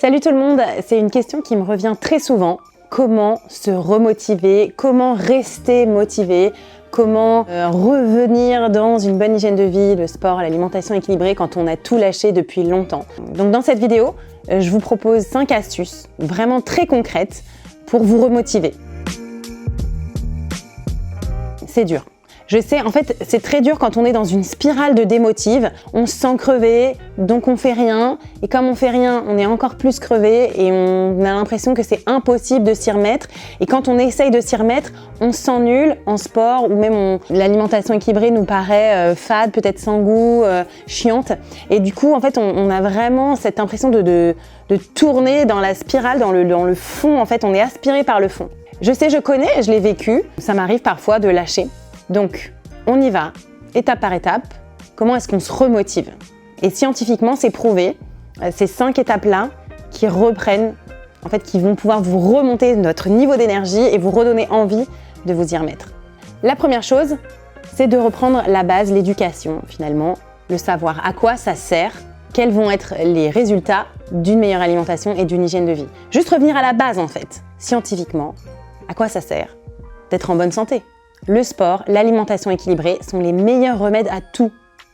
Salut tout le monde, c'est une question qui me revient très souvent. Comment se remotiver? Comment rester motivé? Comment revenir dans une bonne hygiène de vie, le sport, l'alimentation équilibrée quand on a tout lâché depuis longtemps? Donc dans cette vidéo, je vous propose 5 astuces vraiment très concrètes pour vous remotiver. C'est dur. Je sais, en fait, c'est très dur quand on est dans une spirale de démotive. On se sent crevé, donc on fait rien. Et comme on fait rien, on est encore plus crevé et on a l'impression que c'est impossible de s'y remettre. Et quand on essaye de s'y remettre, on se sent nul en sport ou même l'alimentation équilibrée nous paraît fade, peut-être sans goût, chiante. Et du coup, en fait, on a vraiment cette impression de tourner dans la spirale, dans le fond. En fait, on est aspiré par le fond. Je sais, je connais, je l'ai vécu. Ça m'arrive parfois de lâcher. Donc, on y va, étape par étape. Comment est-ce qu'on se remotive? Et scientifiquement, c'est prouvé, ces 5 étapes-là qui reprennent, en fait, qui vont pouvoir vous remonter notre niveau d'énergie et vous redonner envie de vous y remettre. La première chose, c'est de reprendre la base, l'éducation, finalement, le savoir. À quoi ça sert? Quels vont être les résultats d'une meilleure alimentation et d'une hygiène de vie? Juste revenir à la base, en fait, scientifiquement. À quoi ça sert? D'être en bonne santé. Le sport, l'alimentation équilibrée sont les meilleurs remèdes à tout.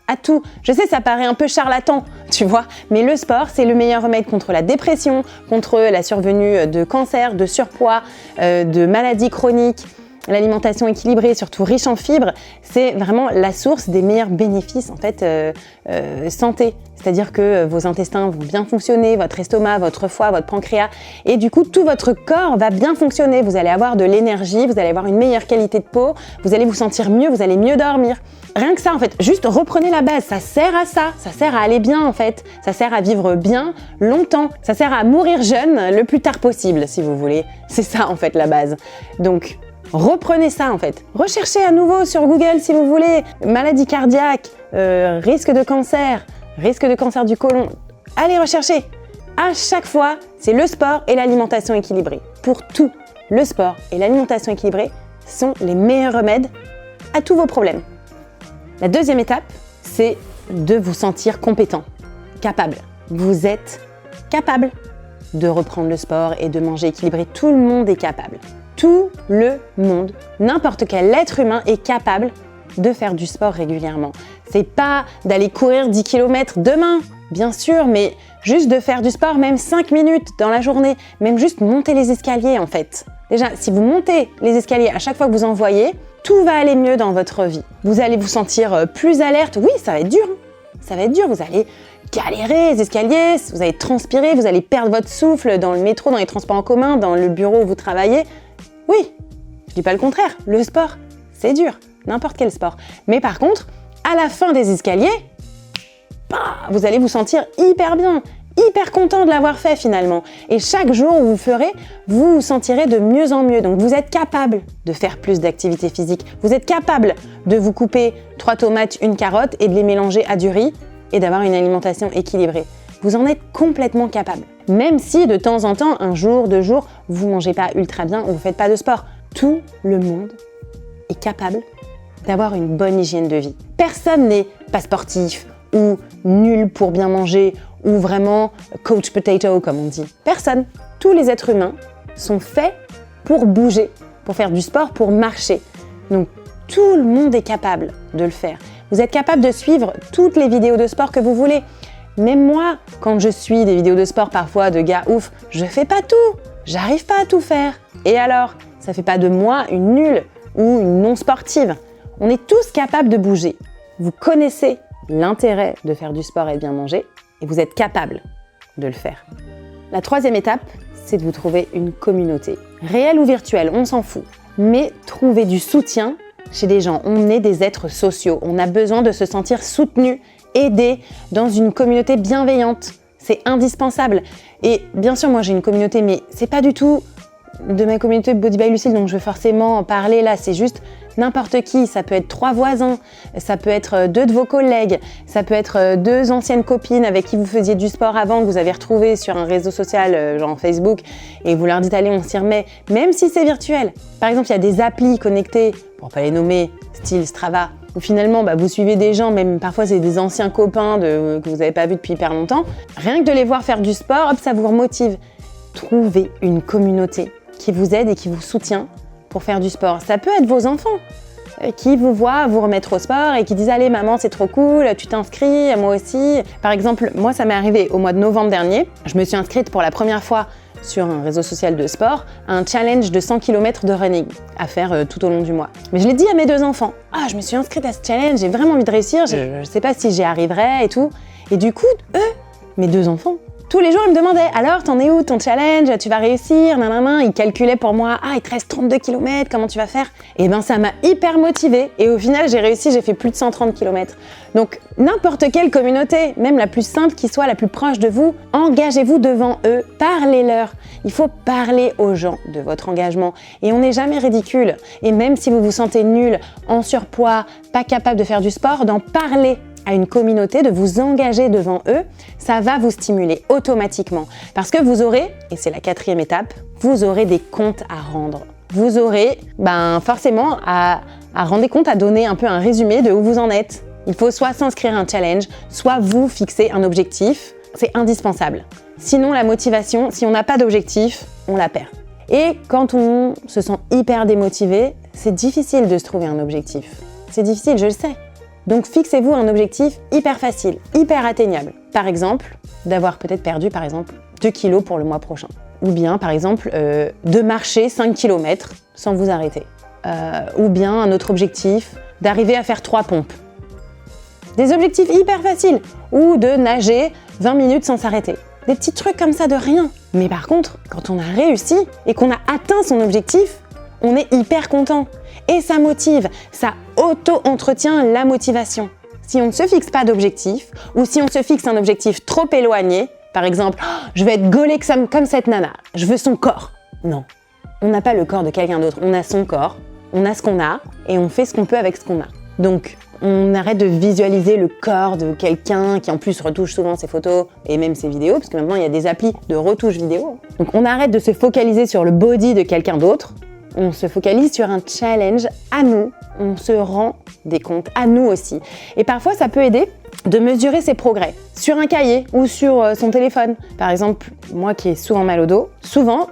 À tout. Je sais, ça paraît un peu charlatan, tu vois, mais le sport, c'est le meilleur remède contre la dépression, contre la survenue de cancer, de surpoids, de maladies chroniques. L'alimentation équilibrée, surtout riche en fibres, c'est vraiment la source des meilleurs bénéfices en fait santé. C'est-à-dire que vos intestins vont bien fonctionner, votre estomac, votre foie, votre pancréas, et du coup tout votre corps va bien fonctionner. Vous allez avoir de l'énergie, vous allez avoir une meilleure qualité de peau, vous allez vous sentir mieux, vous allez mieux dormir. Rien que ça en fait, juste reprenez la base, ça sert à ça sert à aller bien en fait, ça sert à vivre bien longtemps, ça sert à mourir jeune le plus tard possible si vous voulez. C'est ça en fait la base. Donc reprenez ça en fait. Recherchez à nouveau sur Google si vous voulez. Maladie cardiaque, risque de cancer du côlon. Allez rechercher. À chaque fois, c'est le sport et l'alimentation équilibrée. Pour tout, le sport et l'alimentation équilibrée sont les meilleurs remèdes à tous vos problèmes. La deuxième étape, c'est de vous sentir compétent, capable. Vous êtes capable de reprendre le sport et de manger équilibré. Tout le monde est capable. Tout le monde, n'importe quel être humain est capable de faire du sport régulièrement. C'est pas d'aller courir 10 km demain, bien sûr, mais juste de faire du sport même 5 minutes dans la journée, même juste monter les escaliers en fait. Déjà, si vous montez les escaliers à chaque fois que vous en voyez, tout va aller mieux dans votre vie. Vous allez vous sentir plus alerte. Oui, ça va être dur. Ça va être dur, vous allez galérer les escaliers, vous allez transpirer, vous allez perdre votre souffle dans le métro, dans les transports en commun, dans le bureau où vous travaillez. Oui, je dis pas le contraire, le sport, c'est dur, n'importe quel sport. Mais par contre, à la fin des escaliers, vous allez vous sentir hyper bien, hyper content de l'avoir fait finalement. Et chaque jour où vous ferez, vous vous sentirez de mieux en mieux. Donc vous êtes capable de faire plus d'activité physique. Vous êtes capable de vous couper 3 tomates, 1 carotte et de les mélanger à du riz et d'avoir une alimentation équilibrée. Vous en êtes complètement capable. Même si de temps en temps, 1 jour, 2 jours, vous ne mangez pas ultra bien ou vous ne faites pas de sport. Tout le monde est capable d'avoir une bonne hygiène de vie. Personne n'est pas sportif ou nul pour bien manger ou vraiment coach potato comme on dit. Personne. Tous les êtres humains sont faits pour bouger, pour faire du sport, pour marcher. Donc tout le monde est capable de le faire. Vous êtes capable de suivre toutes les vidéos de sport que vous voulez. Même moi, quand je suis des vidéos de sport parfois de gars ouf, je fais pas tout. J'arrive pas à tout faire. Et alors, ça fait pas de moi une nulle ou une non sportive. On est tous capables de bouger. Vous connaissez l'intérêt de faire du sport et de bien manger et vous êtes capable de le faire. La 3e étape, c'est de vous trouver une communauté. Réelle ou virtuelle, on s'en fout. Mais trouver du soutien chez des gens. On est des êtres sociaux. On a besoin de se sentir soutenu, aidé dans une communauté bienveillante. C'est indispensable. Et bien sûr, moi j'ai une communauté, mais c'est pas du tout de ma communauté Body by Lucille, donc je veux forcément en parler là. C'est juste n'importe qui. Ça peut être 3 voisins, ça peut être 2 de vos collègues, ça peut être 2 anciennes copines avec qui vous faisiez du sport avant, que vous avez retrouvé sur un réseau social, genre Facebook, et vous leur dites allez, on s'y remet, même si c'est virtuel. Par exemple, il y a des applis connectées, pour pas les nommer, style Strava, où finalement vous suivez des gens, même parfois c'est des anciens copains que vous n'avez pas vus depuis hyper longtemps, rien que de les voir faire du sport, hop, ça vous remotive. Trouvez une communauté qui vous aide et qui vous soutient pour faire du sport. Ça peut être vos enfants qui vous voient vous remettre au sport et qui disent « Allez maman, c'est trop cool, tu t'inscris, moi aussi ». Par exemple, moi ça m'est arrivé au mois de novembre dernier, je me suis inscrite pour la première fois sur un réseau social de sport, un challenge de 100 km de running à faire tout au long du mois. Mais je l'ai dit à mes 2 enfants, « Ah, je me suis inscrite à ce challenge, j'ai vraiment envie de réussir, je sais pas si j'y arriverai et tout ». Et du coup, eux, mes 2 enfants, tous les jours, ils me demandaient « Alors, t'en es où ton challenge? Tu vas réussir ?» Ils calculaient pour moi « Ah, il te reste 32 km, comment tu vas faire ?» Et ça m'a hyper motivée. Et au final, j'ai réussi, j'ai fait plus de 130 km. Donc, n'importe quelle communauté, même la plus simple qui soit, la plus proche de vous, engagez-vous devant eux, parlez-leur. Il faut parler aux gens de votre engagement. Et on n'est jamais ridicule. Et même si vous vous sentez nul, en surpoids, pas capable de faire du sport, d'en parler à une communauté, de vous engager devant eux, ça va vous stimuler automatiquement. Parce que vous aurez, et c'est la 4e étape, vous aurez des comptes à rendre. Vous aurez forcément à rendre des comptes, à donner un peu un résumé de où vous en êtes. Il faut soit s'inscrire à un challenge, soit vous fixer un objectif. C'est indispensable. Sinon, la motivation, si on n'a pas d'objectif, on la perd. Et quand on se sent hyper démotivé, c'est difficile de se trouver un objectif. C'est difficile, je le sais. Donc fixez-vous un objectif hyper facile, hyper atteignable. Par exemple, d'avoir peut-être perdu 2 kilos pour le mois prochain. Ou bien par exemple de marcher 5 km sans vous arrêter. Ou bien un autre objectif, d'arriver à faire 3 pompes. Des objectifs hyper faciles. Ou de nager 20 minutes sans s'arrêter. Des petits trucs comme ça de rien. Mais par contre, quand on a réussi et qu'on a atteint son objectif, on est hyper content. Et ça motive, ça auto-entretient la motivation. Si on ne se fixe pas d'objectif, ou si on se fixe un objectif trop éloigné, par exemple, je vais être gaulée comme cette nana, je veux son corps. Non, on n'a pas le corps de quelqu'un d'autre, on a son corps, on a ce qu'on a, et on fait ce qu'on peut avec ce qu'on a. Donc, on arrête de visualiser le corps de quelqu'un qui en plus retouche souvent ses photos et même ses vidéos, parce que maintenant il y a des applis de retouche vidéo. Donc on arrête de se focaliser sur le body de quelqu'un d'autre, on se focalise sur un challenge à nous, on se rend des comptes à nous aussi. Et parfois ça peut aider de mesurer ses progrès sur un cahier ou sur son téléphone. Par exemple, moi qui ai souvent mal au dos, souvent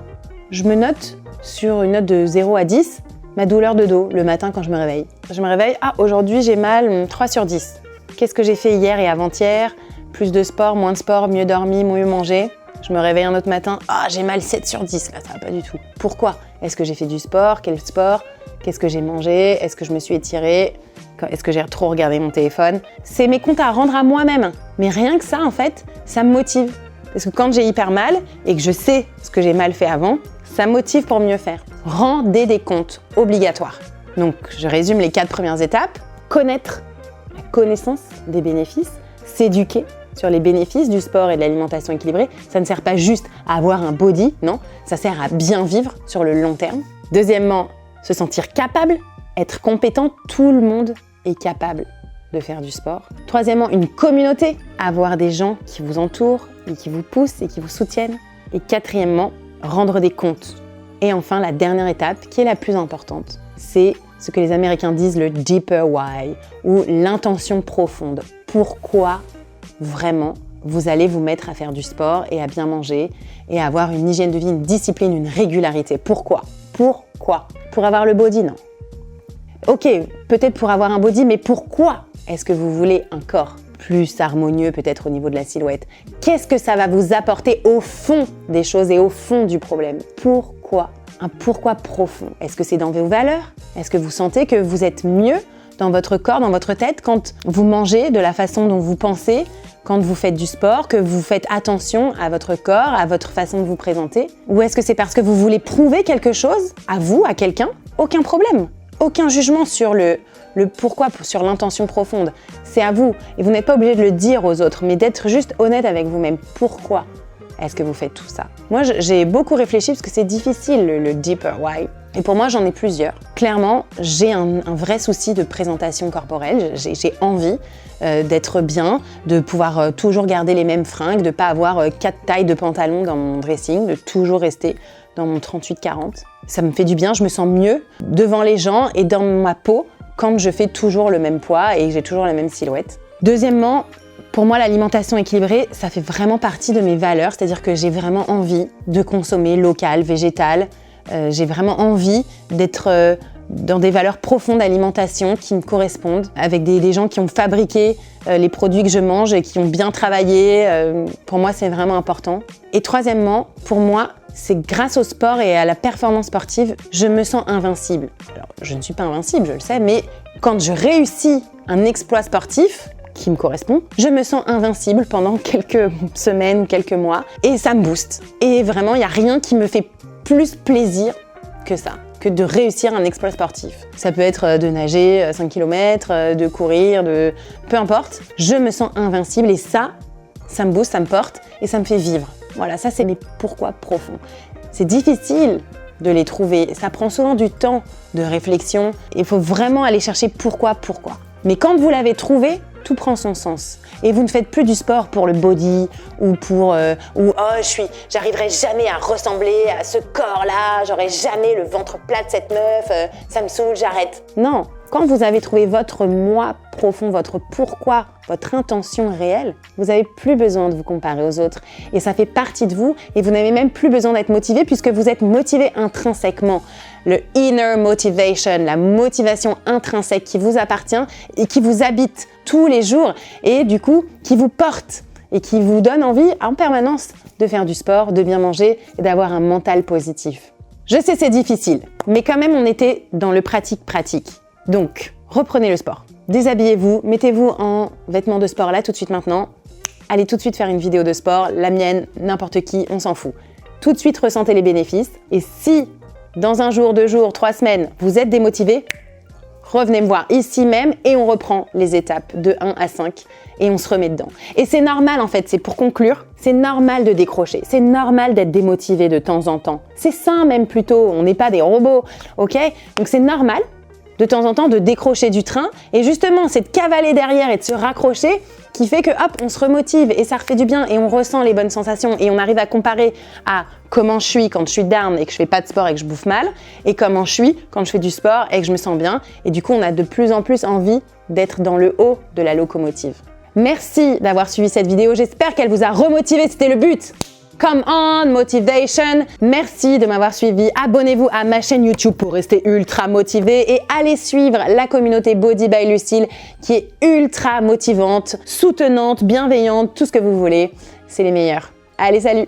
je me note sur une note de 0 à 10 ma douleur de dos le matin quand je me réveille. Je me réveille, aujourd'hui j'ai mal, 3 sur 10. Qu'est-ce que j'ai fait hier et avant-hier? Plus de sport, moins de sport, mieux dormi, mieux mangé. Je me réveille un autre matin, j'ai mal 7 sur 10, là ça va pas du tout. Pourquoi? Est-ce que j'ai fait du sport? Quel sport? Qu'est-ce que j'ai mangé? Est-ce que je me suis étirée? Est-ce que j'ai trop regardé mon téléphone? C'est mes comptes à rendre à moi-même. Mais rien que ça, en fait, ça me motive. Parce que quand j'ai hyper mal et que je sais ce que j'ai mal fait avant, ça me motive pour mieux faire. Rendez des comptes obligatoires. Donc, je résume les 4 premières étapes. Connaître la connaissance des bénéfices, s'éduquer sur les bénéfices du sport et de l'alimentation équilibrée. Ça ne sert pas juste à avoir un body, non, ça sert à bien vivre sur le long terme. Deuxièmement, se sentir capable, être compétent, tout le monde est capable de faire du sport. Troisièmement, une communauté, avoir des gens qui vous entourent et qui vous poussent et qui vous soutiennent. Et quatrièmement, rendre des comptes. Et enfin, la dernière étape, qui est la plus importante, c'est ce que les Américains disent le deeper why, ou l'intention profonde. Pourquoi vraiment vous allez vous mettre à faire du sport et à bien manger et à avoir une hygiène de vie, une discipline, une régularité? Pourquoi? Pourquoi? Pour avoir le body, non. Ok, peut-être pour avoir un body, mais pourquoi est-ce que vous voulez un corps plus harmonieux, peut-être au niveau de la silhouette? Qu'est-ce que ça va vous apporter au fond des choses et au fond du problème? Pourquoi? Un pourquoi profond. Est-ce que c'est dans vos valeurs? Est-ce que vous sentez que vous êtes mieux dans votre corps, dans votre tête, quand vous mangez de la façon dont vous pensez, quand vous faites du sport, que vous faites attention à votre corps, à votre façon de vous présenter? Ou est-ce que c'est parce que vous voulez prouver quelque chose à vous, à quelqu'un? Aucun problème. Aucun jugement sur le pourquoi, sur l'intention profonde. C'est à vous. Et vous n'êtes pas obligé de le dire aux autres, mais d'être juste honnête avec vous-même. Pourquoi est-ce que vous faites tout ça? Moi, j'ai beaucoup réfléchi parce que c'est difficile, le deeper why. Et pour moi, j'en ai plusieurs. Clairement, j'ai un vrai souci de présentation corporelle. J'ai envie d'être bien, de pouvoir toujours garder les mêmes fringues, de ne pas avoir 4 tailles de pantalon dans mon dressing, de toujours rester dans mon 38-40. Ça me fait du bien, je me sens mieux devant les gens et dans ma peau quand je fais toujours le même poids et que j'ai toujours la même silhouette. Deuxièmement, pour moi, l'alimentation équilibrée, ça fait vraiment partie de mes valeurs, c'est-à-dire que j'ai vraiment envie de consommer local, végétal. J'ai vraiment envie d'être dans des valeurs profondes d'alimentation qui me correspondent, avec des gens qui ont fabriqué les produits que je mange et qui ont bien travaillé. Pour moi, c'est vraiment important. Et troisièmement, pour moi, c'est grâce au sport et à la performance sportive, je me sens invincible. Alors, je ne suis pas invincible, je le sais, mais quand je réussis un exploit sportif qui me correspond, je me sens invincible pendant quelques semaines, quelques mois, et ça me booste. Et vraiment, il n'y a rien qui me fait plus plaisir que ça, que de réussir un exploit sportif. Ça peut être de nager 5 km, de courir, peu importe. Je me sens invincible et ça me booste, ça me porte et ça me fait vivre. Voilà, ça c'est mes pourquoi profonds. C'est difficile de les trouver, ça prend souvent du temps de réflexion. Il faut vraiment aller chercher pourquoi. Mais quand vous l'avez trouvé, tout prend son sens. Et vous ne faites plus du sport pour le body ou pour j'arriverai jamais à ressembler à ce corps-là, j'aurai jamais le ventre plat de cette meuf, ça me saoule, j'arrête. Non, quand vous avez trouvé votre moi profond, votre pourquoi, votre intention réelle, vous n'avez plus besoin de vous comparer aux autres. Et ça fait partie de vous et vous n'avez même plus besoin d'être motivé puisque vous êtes motivé intrinsèquement. Le inner motivation, la motivation intrinsèque qui vous appartient et qui vous habite tous les jours et du coup qui vous porte et qui vous donne envie en permanence de faire du sport, de bien manger et d'avoir un mental positif. Je sais c'est difficile, mais quand même on était dans le pratique. Donc reprenez le sport, déshabillez-vous, mettez-vous en vêtements de sport là tout de suite maintenant, allez tout de suite faire une vidéo de sport, la mienne, n'importe qui, on s'en fout. Tout de suite ressentez les bénéfices et si dans un jour, 2 jours, 3 semaines, vous êtes démotivé, revenez me voir ici même et on reprend les étapes de 1 à 5 et on se remet dedans. Et c'est normal en fait, c'est pour conclure, c'est normal de décrocher, c'est normal d'être démotivé de temps en temps. C'est sain même plutôt, on n'est pas des robots, ok? Donc c'est normal de temps en temps de décrocher du train et justement c'est de cavaler derrière et de se raccrocher qui fait que hop, on se remotive et ça refait du bien et on ressent les bonnes sensations et on arrive à comparer à comment je suis quand je suis down et que je fais pas de sport et que je bouffe mal et comment je suis quand je fais du sport et que je me sens bien et du coup on a de plus en plus envie d'être dans le haut de la locomotive. Merci d'avoir suivi cette vidéo, j'espère qu'elle vous a remotivé, c'était le but. Come on, motivation! Merci de m'avoir suivi. Abonnez-vous à ma chaîne YouTube pour rester ultra motivé et allez suivre la communauté Body by Lucille qui est ultra motivante, soutenante, bienveillante, tout ce que vous voulez. C'est les meilleurs. Allez, salut!